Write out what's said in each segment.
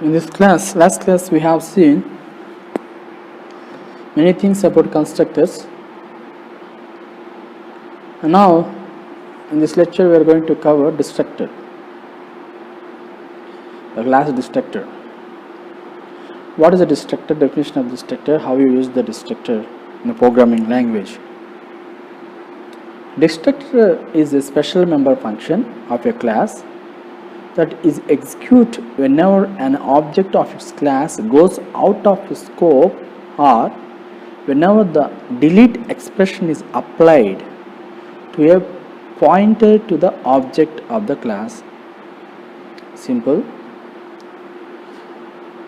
In this last class, we have seen many things about constructors. And now, in this lecture, we are going to cover destructor, the class destructor. What is a destructor? Definition of destructor. How you use the destructor in a programming language. Destructor is a special member function of a class that is executed whenever an object of its class goes out of scope or whenever the delete expression is applied to a pointer to the object of the class. Simple.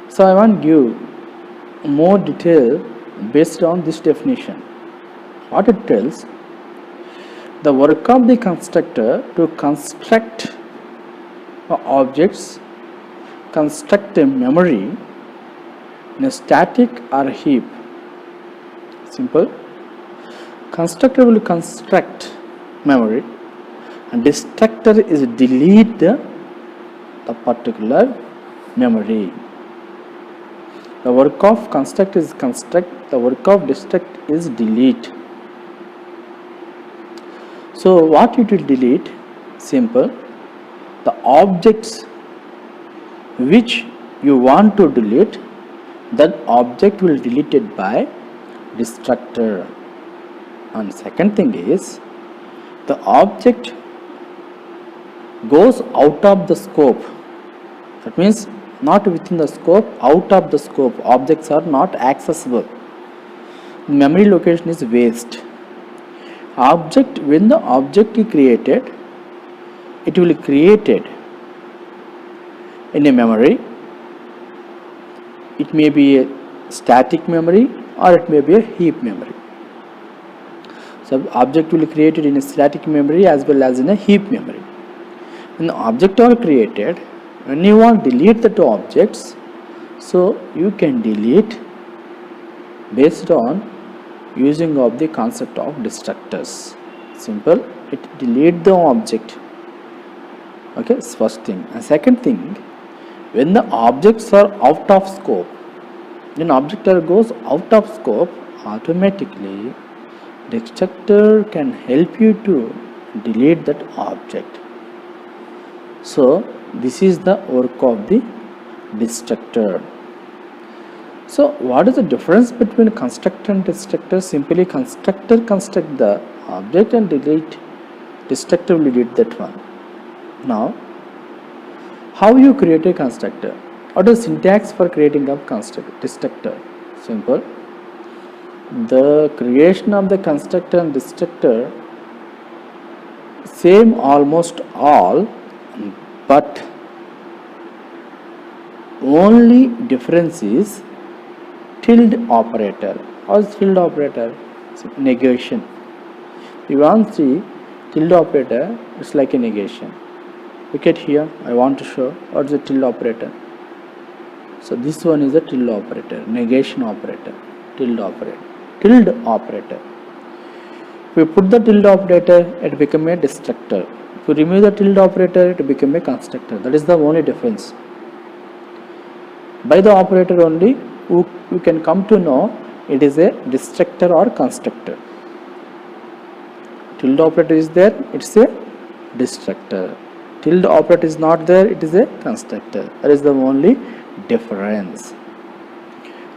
So I want to give more detail based on this definition. What it tells: the work of the constructor to construct objects, construct a memory in a static or heap. Simple. Constructor will construct memory and destructor is delete the particular memory. The work of construct is construct, the work of destruct is delete. So what it will delete? Simple. The objects which you want to delete, that object will be deleted by destructor. And second thing is, the object goes out of the scope. That means not within the scope, out of the scope. Objects are not accessible. Memory location is waste. Object, when the object is created, it will be created in a memory. It may be a static memory or it may be a heap memory. So object will be created in a static memory as well as in a heap memory. When the object are created, when you want to delete the two objects, so you can delete based on using of the concept of destructors. Simple. It delete the object. Okay, first thing. And second thing, when the objects are out of scope, when object goes out of scope, automatically destructor can help you to delete that object. So this is the work of the destructor. So what is the difference between constructor and destructor? Simply constructor construct the object and delete, destructor will delete that one. Now, how you create a constructor? What is syntax for creating a destructor? Simple. The creation of the constructor and destructor same almost all, but only difference is tilde operator. What is tilde operator? It's negation. You want to see tilde operator, it's like a negation. Look at here, I want to show what is the tilde operator. So this one is a tilde operator, negation operator, tilde operator, tilde operator. If we put the tilde operator, it becomes a destructor. If we remove the tilde operator, it becomes a constructor. That is the only difference. By the operator only, you can come to know it is a destructor or constructor. Tilde operator is there, it's a destructor. Tilde operator is not there, it is a constructor. That is the only difference.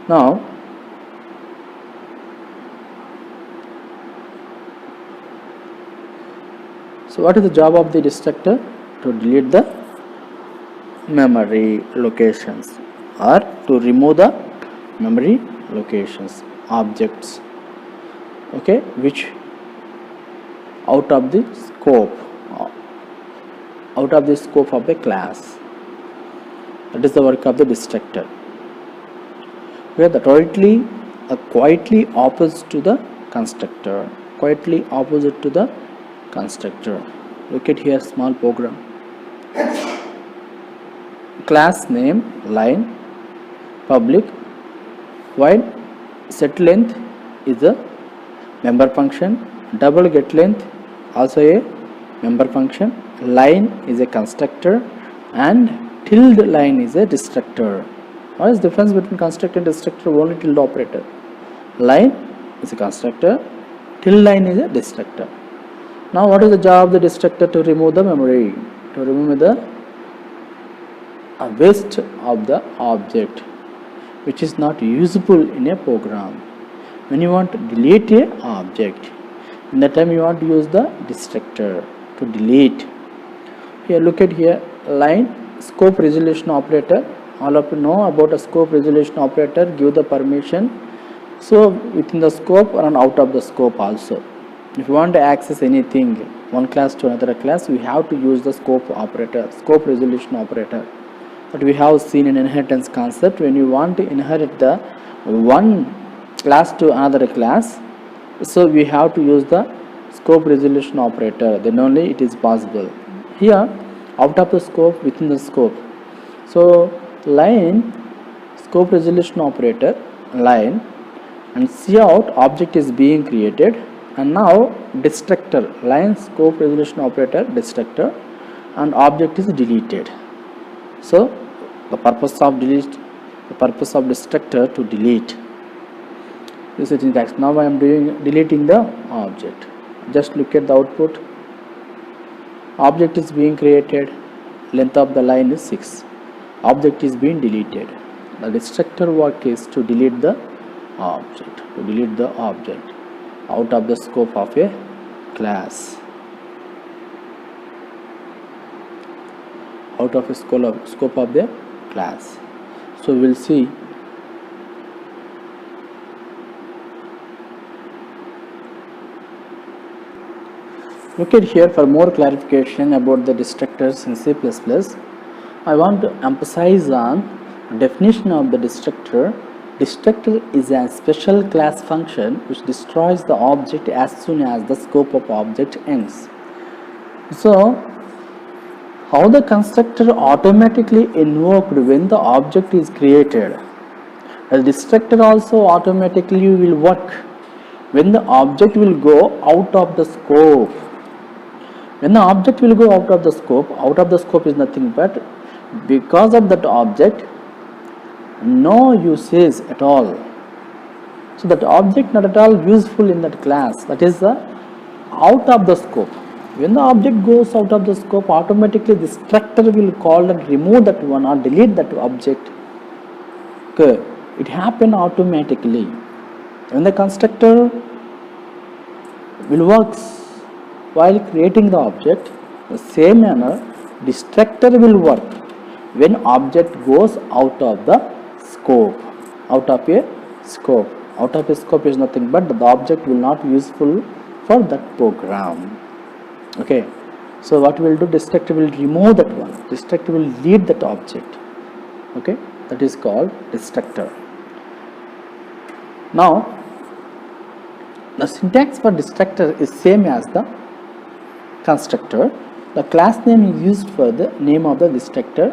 Now, so what is the job of the destructor? To delete the memory locations or to remove the memory locations, objects, okay, which out of the scope of the class. That is the work of the destructor. Okay, the quietly opposite to the constructor. Quietly opposite to the constructor. Look at here, small program. Class name line public, while set length is a member function, double get length also a member function, line is a constructor, and tilde line is a destructor. What is the difference between constructor and destructor? Only tilde operator. Line is a constructor, tilde line is a destructor. Now what is the job of the destructor? To remove the memory, to remove the waste of the object which is not usable in a program. When you want to delete a object, in that time you want to use the destructor to delete. Here look at here, line scope resolution operator. All of you know about a scope resolution operator, give the permission. So within the scope and out of the scope also. If you want to access anything one class to another class, we have to use the scope operator, scope resolution operator. But we have seen in inheritance concept, when you want to inherit the one class to another class, so we have to use the scope resolution operator, then only it is possible. Here out of the scope, within the scope, so line scope resolution operator, line, and cout object is being created, and now destructor, line scope resolution operator, destructor, and object is deleted. So the purpose of destructor to delete. This is syntax. Now I am deleting the object. Just look at the output. Object is being created, length of the line is 6. Object is being deleted. The destructor work is to delete the object, out of the scope of a class, out of a scope of the class. So we will see look at here for more clarification about the destructors in C++. I want to emphasize on definition of the destructor. Destructor is a special class function which destroys the object as soon as the scope of object ends. So how the constructor automatically invoked when the object is created. The destructor also automatically will work when the object will go out of the scope. When the object will go out of the scope is nothing but because of that object no usage at all. So that object not at all useful in that class, that is the out of the scope. When the object goes out of the scope, automatically the destructor will call and remove that one or delete that object. Okay, it happen automatically. When the constructor will work while creating the object, the same manner destructor will work when object goes out of the scope. Out of a scope is nothing but the object will not useful for that program. Okay, so what we will do, destructor will remove that one, destructor will delete that object. Okay, that is called destructor. Now the syntax for destructor is same as the constructor. The class name is used for the name of the destructor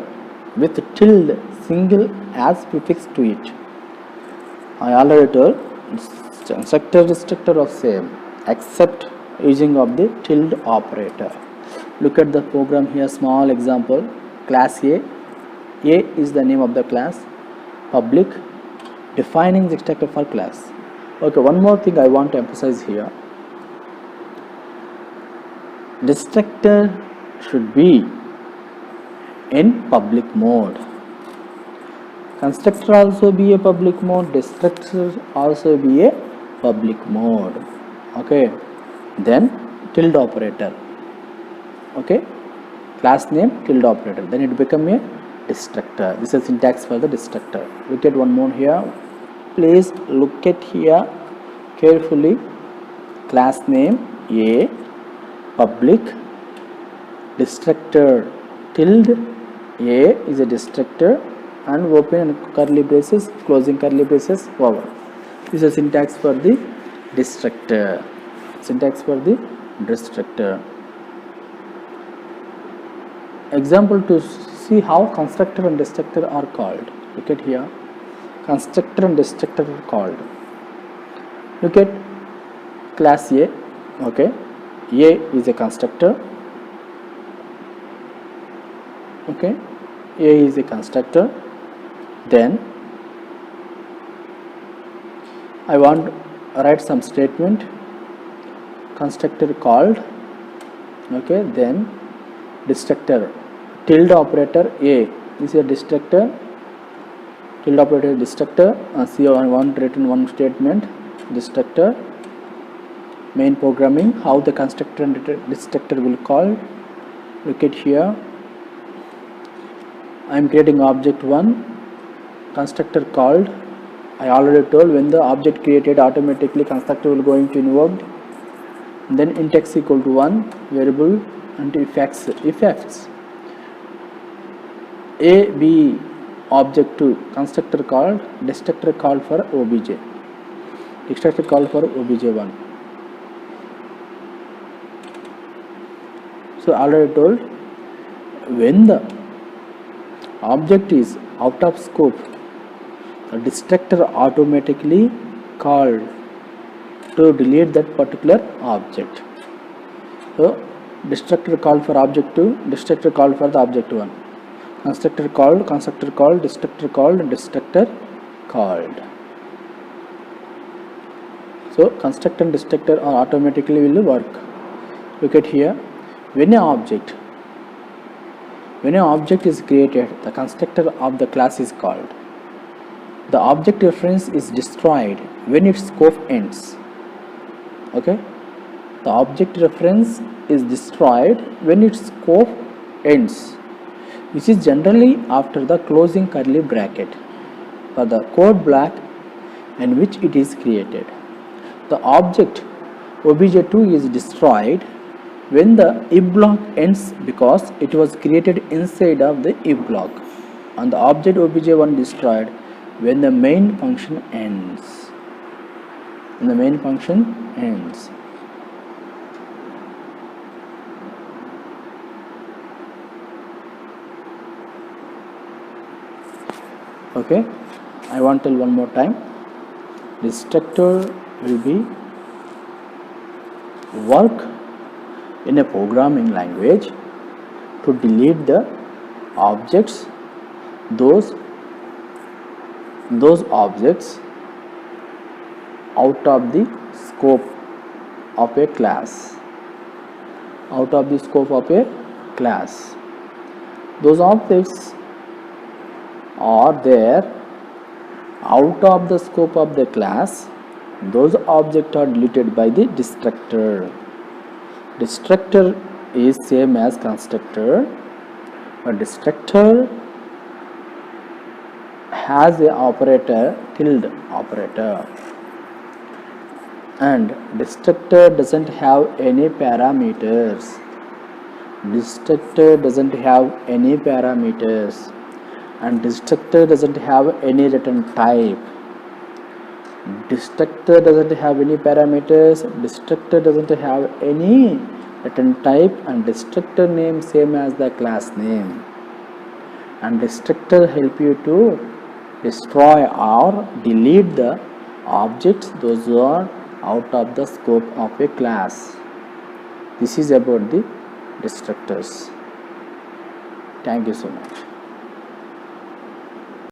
with tilde single as prefix to it. I already told constructor destructor of same except using of the tilde operator. Look at the program here, small example. Class A is the name of the class, public, defining the destructor for class. Okay, one more thing I want to emphasize here. Destructor should be in public mode. Constructor also be a public mode, destructor also be a public mode. Okay, then tilde operator. Okay, class name tilde operator, then it become a destructor. This is syntax for the destructor. Look at one more here. Please look at here carefully. Class name A, public, destructor tilde A is a destructor, and open curly braces, closing curly braces, over. This is syntax for the destructor. Syntax for the destructor. Example to see how constructor and destructor are called. Look at here. Constructor and destructor are called. Look at class A. Okay, A is a constructor. Okay, A is a constructor. Then I want to write some statement, constructor called, okay, then destructor, tilde operator A, this is a destructor, tilde operator destructor. See, I want written one statement, destructor, main programming, how the constructor and destructor will call. Look at here, I am creating object 1, constructor called. I already told when the object created, automatically constructor will going to invoked. Then int x equal to 1 variable, and if x a b object 2, constructor called, destructor called for obj, destructor called for obj1. So already told, when the object is out of scope, the destructor automatically called to delete that particular object. So destructor called for object 2, destructor called for the object 1, constructor called, destructor called, and destructor called. So constructor and destructor are automatically will work. Look at here, when an object is created, the constructor of the class is called. The object reference is destroyed when its scope ends. Okay, the object reference is destroyed when its scope ends, which is generally after the closing curly bracket for the code block in which it is created. The object obj2 is destroyed when the if block ends because it was created inside of the if block, and the object obj1 destroyed when the main function ends. When the main function ends. Okay, I want to tell one more time. Destructor will be work in a programming language to delete the objects, those objects out of the scope of a class, out of the scope of a class. Those objects are there out of the scope of the class, those objects are deleted by the destructor. Destructor is same as constructor, but destructor has a operator, tilde operator, and destructor doesn't have any parameters. Destructor doesn't have any parameters, and destructor doesn't have any return type. Destructor doesn't have any parameters, destructor doesn't have any return type, and destructor name same as the class name. And destructor help you to destroy or delete the objects those are out of the scope of a class. This is about the destructors. Thank you so much.